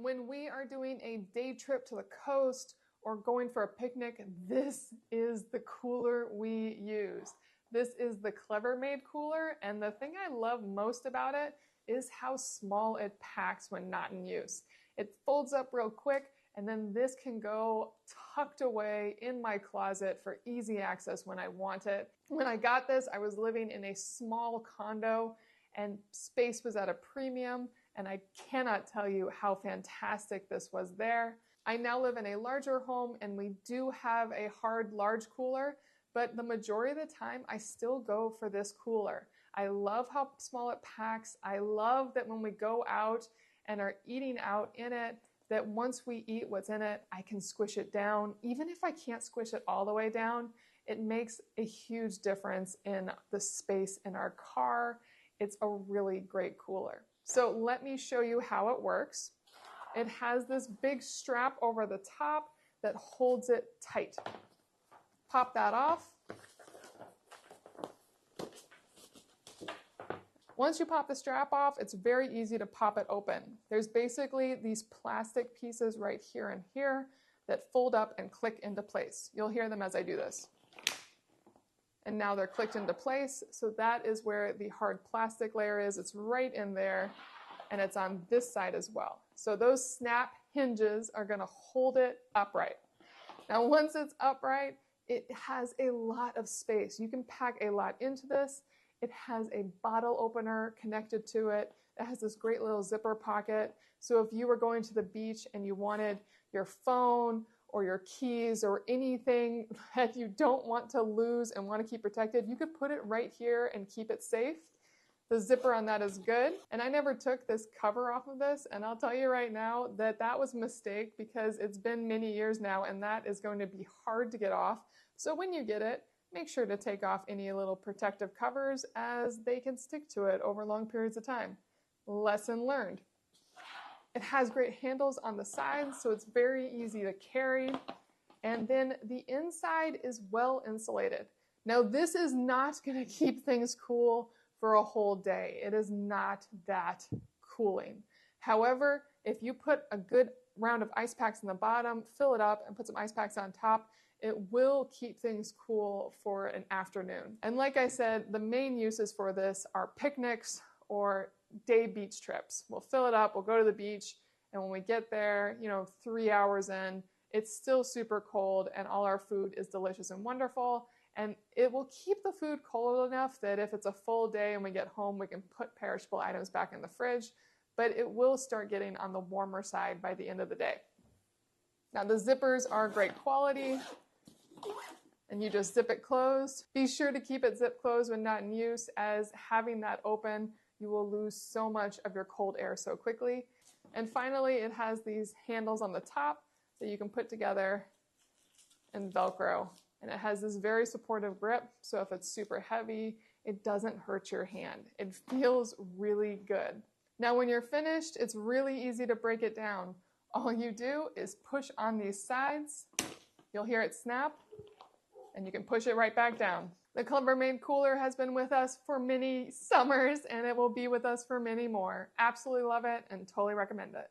When we are doing a day trip to the coast or going for a picnic, this is the cooler we use. This is the CleverMade cooler, and the thing I love most about it is how small it packs when not in use. It folds up real quick, and then this can go tucked away in my closet for easy access when I want it. When I got this, I was living in a small condo and space was at a premium, and I cannot tell you how fantastic this was there. I now live in a larger home and we do have a hard large cooler, but the majority of the time I still go for this cooler. I love how small it packs. I love that when we go out and are eating out in it, that once we eat what's in it, I can squish it down. Even if I can't squish it all the way down, it makes a huge difference in the space in our car. It's a really great cooler. So let me show you how it works. It has this big strap over the top that holds it tight. Pop that off. Once you pop the strap off, it's very easy to pop it open. There's basically these plastic pieces right here and here that fold up and click into place. You'll hear them as I do this. And now they're clicked into place. So that is where the hard plastic layer is. It's right in there, and it's on this side as well. So those snap hinges are gonna hold it upright. Now, once it's upright, it has a lot of space. You can pack a lot into this. It has a bottle opener connected to it. It has this great little zipper pocket. So if you were going to the beach and you wanted your phone or your keys or anything that you don't want to lose and want to keep protected, you could put it right here and keep it safe. The zipper on that is good. And I never took this cover off of this, and I'll tell you right now that that was a mistake because it's been many years now and that is going to be hard to get off. So when you get it, make sure to take off any little protective covers as they can stick to it over long periods of time. Lesson learned. It has great handles on the sides, so it's very easy to carry. And then the inside is well insulated. Now, this is not going to keep things cool for a whole day. It is not that cooling. However, if you put a good round of ice packs in the bottom, fill it up, and put some ice packs on top, it will keep things cool for an afternoon. And like I said, the main uses for this are picnics or day beach trips. We'll fill it up, we'll go to the beach, and when we get there, 3 hours in, it's still super cold and all our food is delicious and wonderful. And it will keep the food cold enough that if it's a full day and we get home, we can put perishable items back in the fridge, but it will start getting on the warmer side by the end of the day. Now, the zippers are great quality, and you just zip it closed. Be sure to keep it zip closed when not in use, as having that open, you will lose so much of your cold air so quickly. And finally, it has these handles on the top that you can put together and Velcro. And it has this very supportive grip, so if it's super heavy, it doesn't hurt your hand. It feels really good. Now, when you're finished, it's really easy to break it down. All you do is push on these sides. You'll hear it snap, and you can push it right back down. The CleverMade cooler has been with us for many summers, and it will be with us for many more. Absolutely love it and totally recommend it.